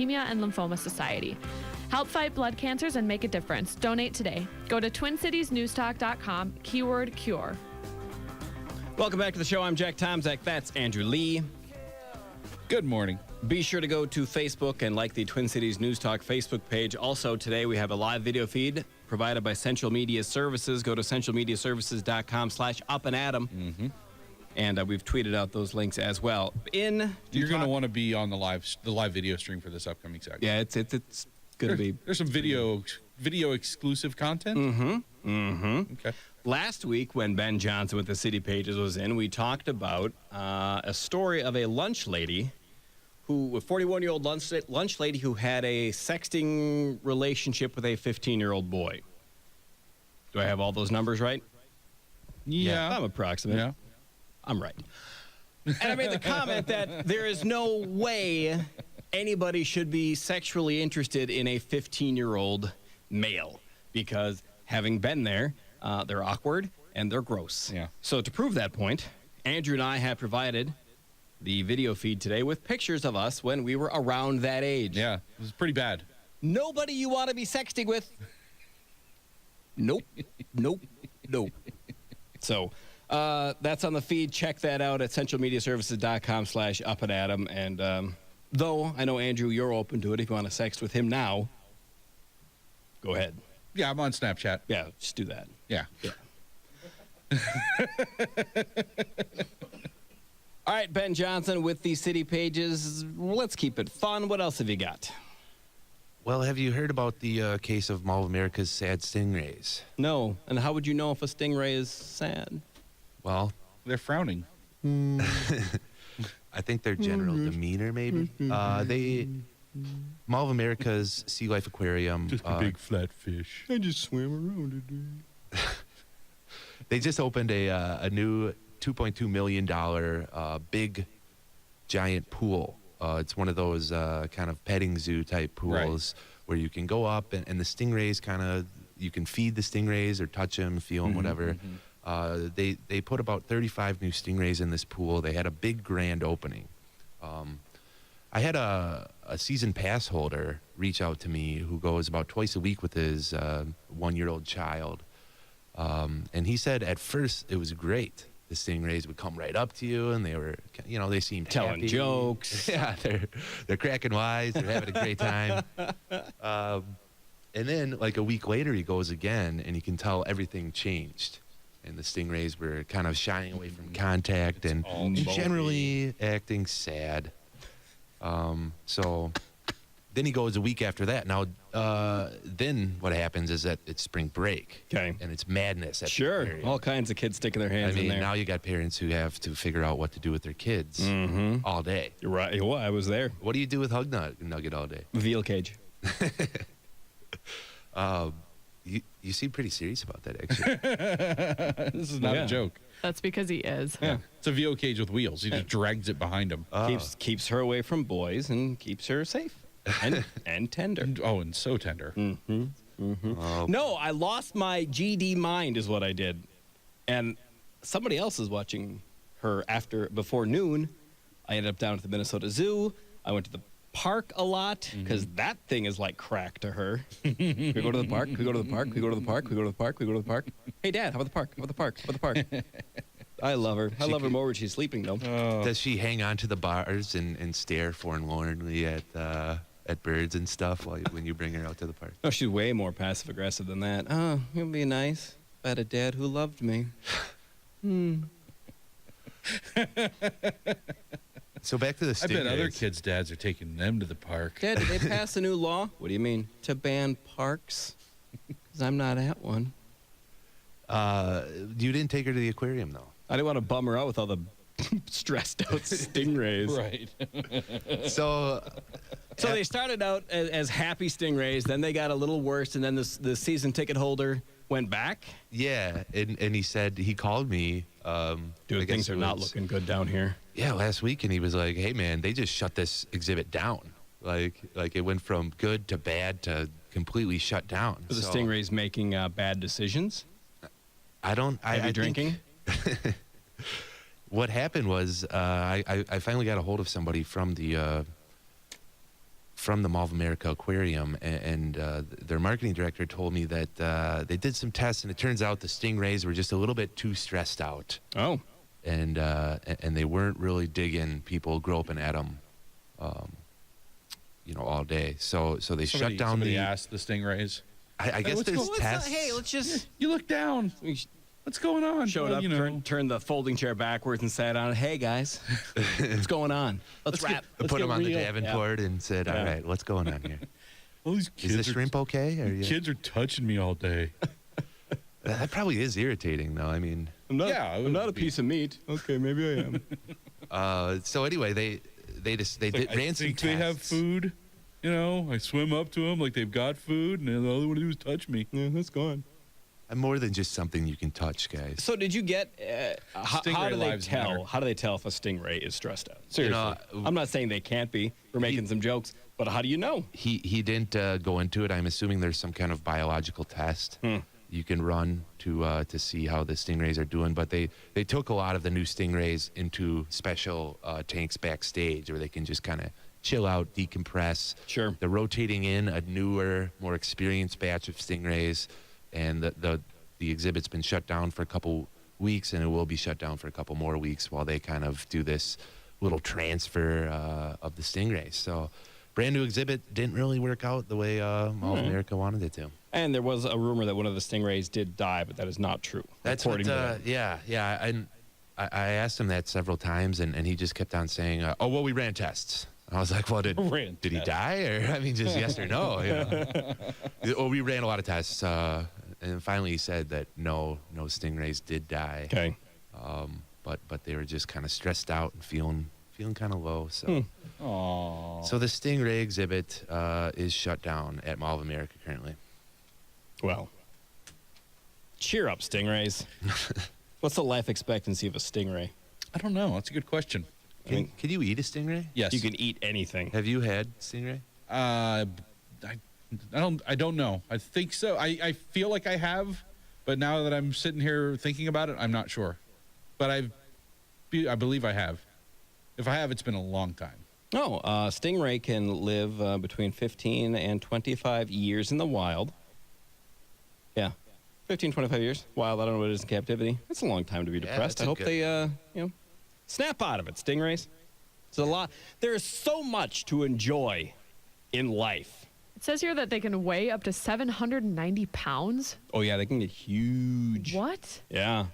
Leukemia and Lymphoma Society. Help fight blood cancers and make a difference. Donate today. Go to TwinCitiesNewsTalk.com, keyword cure. Welcome back to the show. I'm Jack Tomzak. That's Andrew Lee. Good morning. Be sure to go to Facebook and like the Twin Cities News Talk Facebook page. Also, today we have a live video feed provided by Central Media Services. Go to centralmediaservices.com/UpandAtem. Mm-hmm. And we've tweeted out those links as well. You're going to want to be on the live video stream for this upcoming segment. Yeah, it's going to be. There's some video exclusive content. Mm-hmm. Mm-hmm. Okay. Last week, when Ben Johnson with the City Pages was in, we talked about a story of a lunch lady, a 41-year-old lunch lady who had a sexting relationship with a 15-year-old boy. Do I have all those numbers right? Yeah. I'm approximate. Yeah. I'm right. And I made the comment that there is no way anybody should be sexually interested in a 15-year-old male because having been there, they're awkward and they're gross. Yeah. So to prove that point, Andrew and I have provided the video feed today with pictures of us when we were around that age. Yeah, it was pretty bad. Nobody you want to be sexting with. Nope. Nope. Nope. So that's on the feed. Check that out at centralmediaservices.com/UpandAtem. And though I know, Andrew, you're open to it. If you want to sext with him now, go ahead. Yeah, I'm on Snapchat. Yeah, just do that. Yeah. All right, Ben Johnson with the City Pages. Let's keep it fun. What else have you got? Well, have you heard about the case of Mall of America's sad stingrays? No. And how would you know if a stingray is sad? Well, They're frowning. I think their general demeanor, maybe. Mall of America's Sea Life Aquarium. Just a big flat fish. I just swam around it. They just opened a new $2.2 million big, giant pool. It's one of those kind of petting zoo type pools where you can go up and the stingrays you can feed the stingrays or touch them, feel them, whatever. They put about 35 new stingrays in this pool. They had a big grand opening. I had a season pass holder reach out to me who goes about twice a week with his 1-year-old child. And he said at first it was great. The stingrays would come right up to you, and they were, they seemed telling happy. jokes. Yeah, they're cracking wise. They're having a great time. And then, like a week later, he goes again, and you can tell everything changed. And the stingrays were kind of shying away from contact and generally acting sad. So then he goes a week after that. Now, then what happens is that it's spring break. Okay. And it's madness at the Sure. aquarium. All kinds of kids sticking their hands in there. Now you got parents who have to figure out what to do with their kids all day. You're right. Well, I was there. What do you do with Hug Nugget all day? Veal cage. You seem pretty serious about that, actually. This is not a joke. That's because he is. Yeah. It's a VO cage with wheels. He just drags it behind him. Keeps her away from boys and keeps her safe and tender. And so tender. No, I lost my GD mind is what I did. And somebody else is watching her before noon. I ended up down at the Minnesota Zoo. I went to the park a lot because that thing is like crack to her. We go to the park. We go to the park. We go to the park. We go to the park. We go to the park. Hey, Dad, how about the park? How about the park? How about the park? I love her. I love her more when she's sleeping, though. Does she hang on to the bars and stare forlornly at birds and stuff when you bring her out to the park? No, she's way more passive aggressive than that. Oh, it would be nice if I had a dad who loved me. So back to the stingrays. I bet other kids' dads are taking them to the park. Dad, did they pass a new law? What do you mean? To ban parks? Because I'm not at one. You didn't take her to the aquarium, though. I didn't want to bum her out with all the stressed out stingrays. Right. So they started out as happy stingrays, then they got a little worse, and then the season ticket holder went back. Yeah, and he said he called me. Dude, things are not looking good down here. Yeah, last week, and he was like, "Hey, man, they just shut this exhibit down. Like it went from good to bad to completely shut down." Are the stingrays making bad decisions? I don't. Heavy drinking. What happened was I finally got a hold of somebody from the from the Mall of America Aquarium, and their marketing director told me that they did some tests, and it turns out the stingrays were just a little bit too stressed out. Oh. And they weren't really digging people groping at them, all day. So they shut down somebody asked the stingrays. I guess there's tests. Hey, let's just You look down. What's going on? showed Well, up, turned the folding chair backwards, and sat on it. Hey guys, what's going on? Let's wrap. I put them on the Davenport and said, "All right, what's going on here? All these Is kids the shrimp okay?" Or Kids are touching me all day. that probably is irritating, though. I mean, I'm not, Yeah, it I'm not would a piece of meat. Okay, maybe I am. so anyway, they I ran some think tests. they have food. I swim up to them like they've got food, and all they want to do is touch me. Yeah, that's gone. More than just something you can touch, guys. So did you get? How Stingray do they lives tell? matter. How do they tell if a stingray is stressed out? Seriously, I'm not saying they can't be. We're making some jokes, but how do you know? He didn't go into it. I'm assuming there's some kind of biological test you can run to see how the stingrays are doing. But they took a lot of the new stingrays into special tanks backstage where they can just kind of chill out, decompress. Sure. They're rotating in a newer, more experienced batch of stingrays, and the exhibit's been shut down for a couple weeks, and it will be shut down for a couple more weeks while they kind of do this little transfer of the stingrays. So, brand new exhibit didn't really work out the way Mall of America wanted it to. And there was a rumor that one of the stingrays did die, but that is not true. That's according what, to yeah. And I asked him that several times, and he just kept on saying, "Oh, well, we ran tests." I was like, "Well, did he die, or I mean, just yes or no?" Oh, we ran a lot of tests, and finally he said that no stingrays did die. Okay. But they were just kind of stressed out and feeling kind of low. So, so the stingray exhibit is shut down at Mall of America currently. Well, cheer up, stingrays. What's the life expectancy of a stingray? I don't know. That's a good question. Can you eat a stingray? Yes. You can eat anything. Have you had stingray? I don't know. I think so. I feel like I have, but now that I'm sitting here thinking about it, I'm not sure. But I believe I have. If I have, it's been a long time. No, stingray can live between 15 and 25 years in the wild. Yeah, 15, 25 years. Wild, I don't know what it is in captivity. That's a long time to be depressed. that's I a hope good- they, snap out of it, stingrays. It's a lot. There is so much to enjoy in life. It says here that they can weigh up to 790 pounds. Oh, yeah, they can get huge. What? Yeah.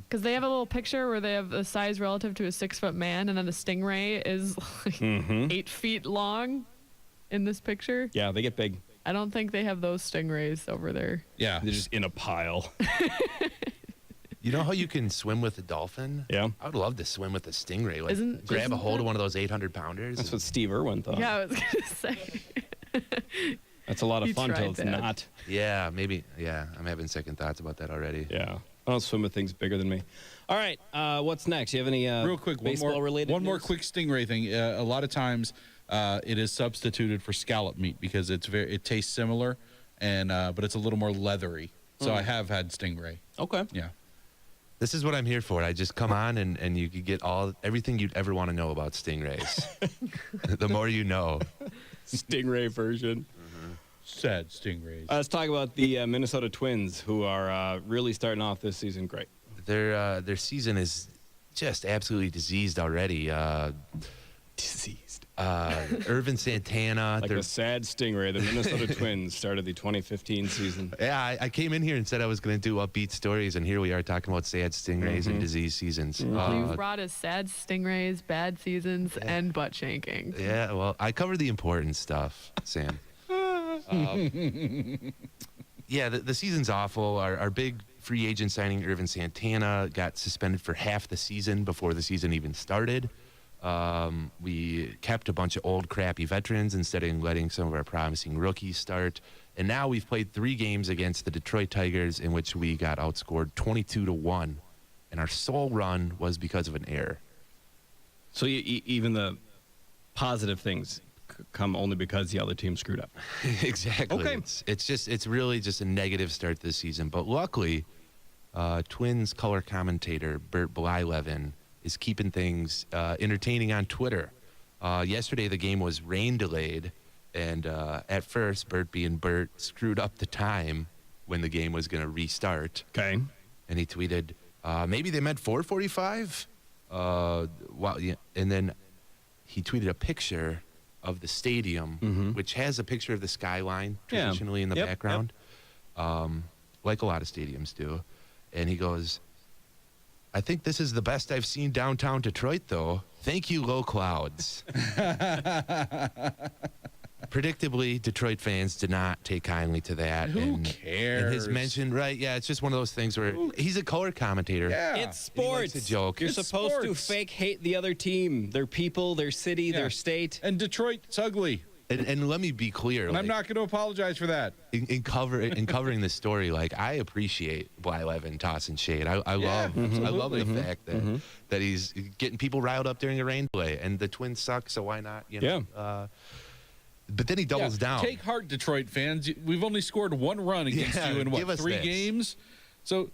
Because they have a little picture where they have a size relative to a 6-foot man, and then the stingray is like 8 feet long in this picture. Yeah, they get big. I don't think they have those stingrays over there. Yeah. They're just in a pile. You know how you can swim with a dolphin? Yeah. I would love to swim with a stingray. Like, Isn't grab a hold that- of one of those 800-pounders. That's what Steve Irwin thought. Yeah, I was going to say. That's a lot of He fun tried till it's that. not. Yeah, maybe. Yeah, I'm having second thoughts about that already. Yeah. I don't swim with things bigger than me. All right. What's next? You have any Real quick, baseball-related one more news? quick stingray thing. A lot of times, it is substituted for scallop meat because it tastes similar, and but it's a little more leathery. So I have had stingray. Okay. Yeah. This is what I'm here for. I just come on and you could get everything you'd ever want to know about stingrays. The more you know. Stingray version. Sad stingrays. Let's talk about the Minnesota Twins, who are really starting off this season great. Their season is just absolutely diseased already. Diseased. Irvin Santana. Like a sad stingray, the Minnesota Twins started the 2015 season. Yeah, I came in here and said I was going to do upbeat stories, and here we are talking about sad stingrays and disease seasons. You've brought us sad stingrays, bad seasons, and butt shanking. Yeah, well, I cover the important stuff, Sam. Yeah, the season's awful. Our big free agent signing, Irvin Santana, got suspended for half the season before the season even started. We kept a bunch of old, crappy veterans instead of letting some of our promising rookies start. And now we've played 3 games against the Detroit Tigers in which we got outscored 22-1. And our sole run was because of an error. So even the positive things come only because the other team screwed up. Exactly. Okay. It's really just a negative start this season. But luckily, Twins color commentator Bert Blyleven is keeping things entertaining on Twitter. Yesterday, the game was rain delayed, And at first, Bert being Bert screwed up the time when the game was going to restart. Okay. And he tweeted, maybe they meant 4:45. And then he tweeted a picture of the stadium, which has a picture of the skyline traditionally in the background, like a lot of stadiums do. And he goes, I think this is the best I've seen downtown Detroit, though. Thank you, low clouds. Predictably, Detroit fans did not take kindly to that. Who cares? And his mention, right? Yeah, it's just one of those things where he's a color commentator. Yeah. It's sports. He likes a joke. You're It's supposed to sports. fake hate the other team, their people, their city, their state. And Detroit's ugly. And let me be clear. And I'm not going to apologize for that. In covering this story, like, I appreciate Blyleven tossing shade. I love the fact that he's getting people riled up during a rain delay, and the Twins suck, so why not? You know? Yeah. But then he doubles down. Take heart, Detroit fans. We've only scored one run against you in, give us 3 this. games? So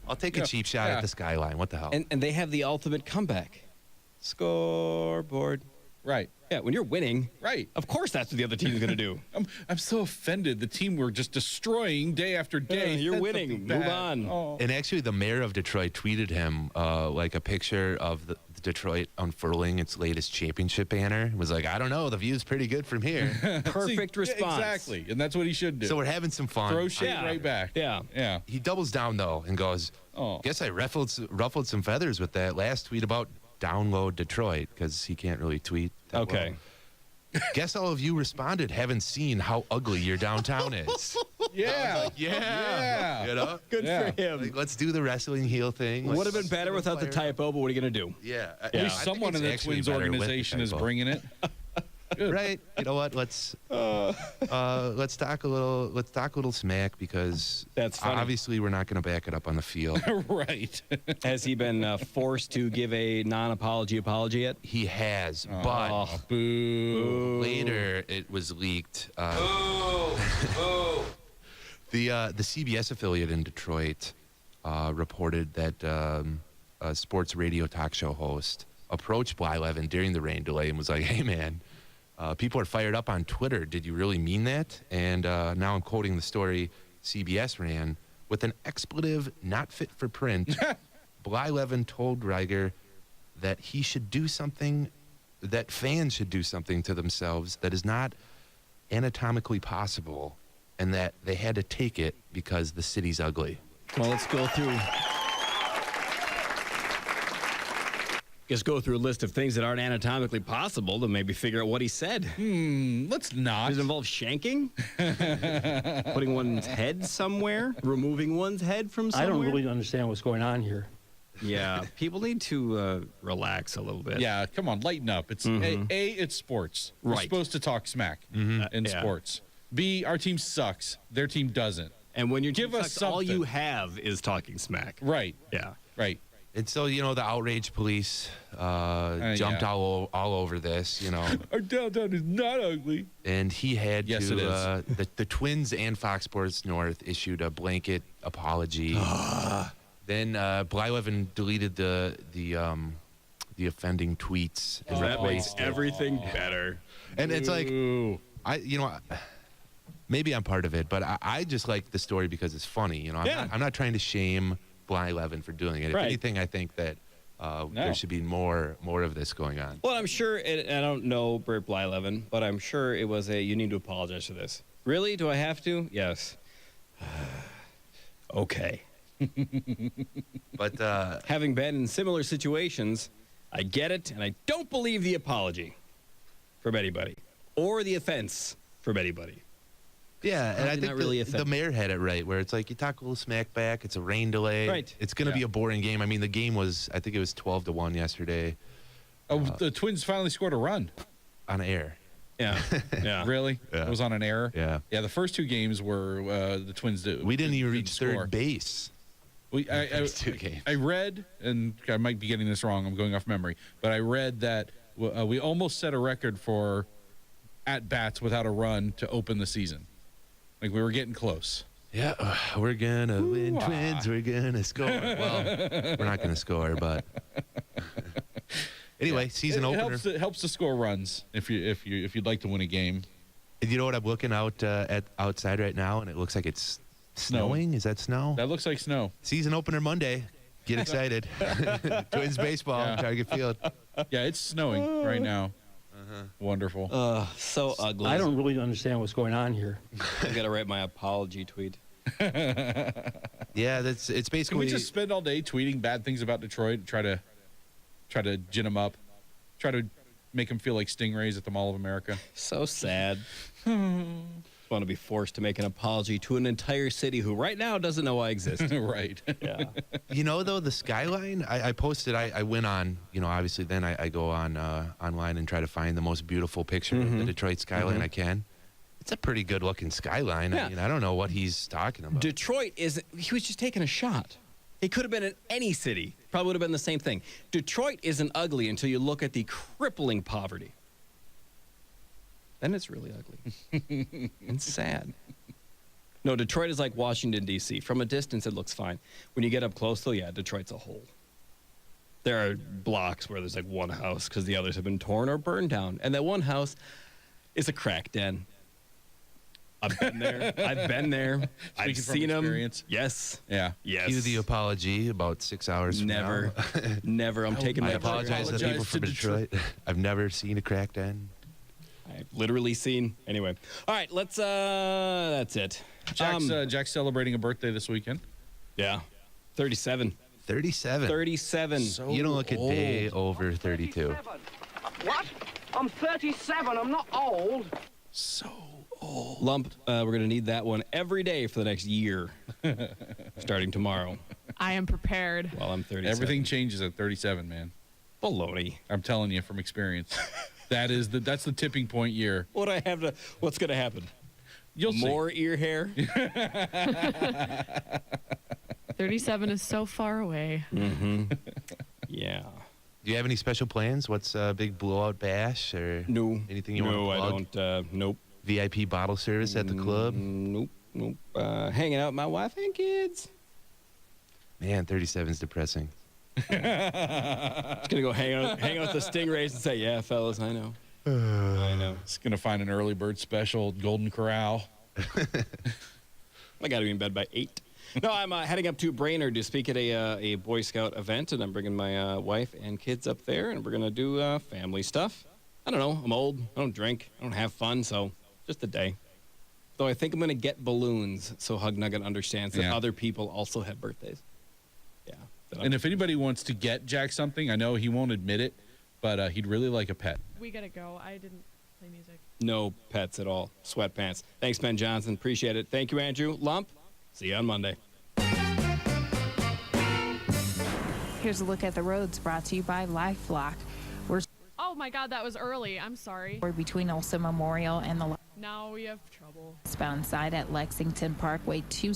I'll take a cheap shot at the skyline. What the hell? And they have the ultimate comeback. Scoreboard. right. Yeah, when you're winning, Right. of course that's what the other team's going to do. I'm so offended. The team we're just destroying day after day. You're said winning. something Move bad. on. Oh. And actually, the mayor of Detroit tweeted him like a picture of the Detroit unfurling its latest championship banner. It was like, I don't know, the view's pretty good from here. Perfect See, response. Exactly. And that's what he should do. So we're having some fun. Throw shit Yeah. right back. Yeah. Yeah. He doubles down though and goes, Oh. guess I ruffled some feathers with that last tweet about download Detroit, because he can't really tweet that Okay. well. Guess all of you responded, haven't seen how ugly your downtown is. Yeah. Yeah. You know? Good Yeah. for him. Like, let's do the wrestling heel thing. Would have been better without the type. typo, but what are you going to do? Yeah. At Yeah. least I think someone it's in the actually Twins better with the organization is typo. bringing it. Good. Right. You know what? Let's talk a little smack, because That's funny. obviously we're not going to back it up on the field. Right. Has he been forced to give a non-apology apology yet? He has, but Oh, boo. later it was leaked. The CBS affiliate in Detroit reported that a sports radio talk show host approached Blyleven during the rain delay and was like, "Hey man, people are fired up on Twitter. Did you really mean that?" And now I'm quoting the story CBS ran. With an expletive not fit for print, Blyleven told Reiger that he should do something, that fans should do something to themselves that is not anatomically possible, and that they had to take it because the city's ugly. Well, let's go through. Just go through a list of things that aren't anatomically possible to maybe figure out what he said. Let's not. Does it involve shanking? Putting one's head somewhere? Removing one's head from I somewhere? don't really understand what's going on here. Yeah, people need to relax a little bit. Yeah, come on, lighten up. It's it's sports. We're Right. supposed to talk smack in Yeah. sports. B, our team sucks. Their team doesn't. And when you're Give us sucks, all something. you have is talking smack. Right. Yeah. Right. And so, you know, the outrage police jumped yeah. all over this, you know. Our downtown is not ugly. And he had Yes, to, it is. the Twins and Fox Sports North issued a blanket apology. Then Blyleven deleted the offending tweets. And That replaced makes it. everything better. And it's like, Ooh. maybe I'm part of it, but I just like the story because it's funny. You know, I'm not trying to shame Blyleven for doing it. If Right. anything, I think that there should be more of this going on. Well, I'm sure, and I don't know Bert Blyleven, but I'm sure it was you need to apologize for this. Really? Do I have to? Yes. Okay. But Having been in similar situations, I get it, and I don't believe the apology from anybody or the offense from anybody. yeah, and I Probably think not really the effective. mayor had it right, where it's like you talk a little smack back. It's a rain delay. Right. It's going to be a boring game. I mean, the game was, I think it was 12-1 yesterday Oh, the Twins finally scored a run. on air. Yeah. Yeah. Really? Yeah. It was on an error? Yeah. Yeah, the first 2 games were the Twins did. We didn't even reach score. third base. First 2 games. I read, and I might be getting this wrong, I'm going off memory, but I read that we almost set a record for at-bats without a run to open the season. Like, we were getting close. Yeah, we're going to win, Ooh-ah. Twins. We're going to score. Well, we're not going to score, but anyway, season It opener. helps to score runs if you'd like to win a game. You know what? I'm looking out at outside right now, and it looks like it's snowing. Is that snow? That looks like snow. Season opener Monday. Get excited. Twins baseball, Yeah. Target Field. Yeah, it's snowing right now. Wonderful. So ugly. I don't really understand what's going on here. I gotta write my apology tweet. Yeah, it's Can basically. we just spend all day tweeting bad things about Detroit? Try to gin them up. Try to make them feel like Stingrays at the Mall of America. So sad. Want to be forced to make an apology to an entire city who right now doesn't know I exist. Right. Yeah. You know, though, the skyline, I posted, I went on, obviously then I go on online and try to find the most beautiful picture of the Detroit skyline I can. It's a pretty good looking skyline. Yeah. I mean, I don't know what he's talking about. Detroit is, he was just taking a shot. It could have been in any city. Probably would have been the same thing. Detroit isn't ugly until you look at the crippling poverty. Then it's really ugly and sad. No, Detroit is like Washington, D.C. From a distance, it looks fine. When you get up close, though, yeah, Detroit's a hole. There are blocks where there's like one house because the others have been torn or burned down. And that one house is a crack den. I've been there. I've Speaking from seen them. experience. Yes. Yeah. Yes. Cue the apology about 6 hours from Never. now. Never. I'm taking I that. apologize to the people from Detroit. I've never seen a crack den. I've literally seen. Anyway. All right. Let's, that's it. Jack's celebrating a birthday this weekend. Yeah. 37. 37. 37. So You don't look a day old. over 32. What? I'm 37. I'm not old. So Lump, we're going to need that one every day for the next year, starting tomorrow I am prepared. while I'm 37. everything changes at 37, man. Baloney. I'm telling you from experience. That's the tipping point year. What's going to happen? You'll More ear hair? 37 is so far away. Yeah. Do you have any special plans? What's a big blowout bash or No. anything you no, want to I plug? don't. Nope. VIP bottle service at the club? Nope. Hanging out with my wife and kids. Man, 37 is depressing. Just going to go hang out with the Stingrays and say, yeah, fellas, I know. I know. It's gonna find an early bird special at Golden Corral. I got to be in bed by 8. No, I'm heading up to Brainerd to speak at a Boy Scout event, and I'm bringing my wife and kids up there, and we're going to do family stuff. I don't know. I'm old. I don't drink. I don't have fun, so just a day. Though I think I'm going to get balloons so Hug Nugget understands that Yeah. other people also have birthdays. Yeah. And if anybody wants to get Jack something, I know he won't admit it, but he'd really like a pet. We gotta go. I didn't play music. No pets at all. Sweatpants. Thanks, Ben Johnson. Appreciate it. Thank you, Andrew. Lump. See you on Monday. Here's a look at the roads brought to you by LifeLock. Oh my God, that was early. I'm sorry. We're between Olson Memorial and the Now we have trouble. southbound side at Lexington Parkway 2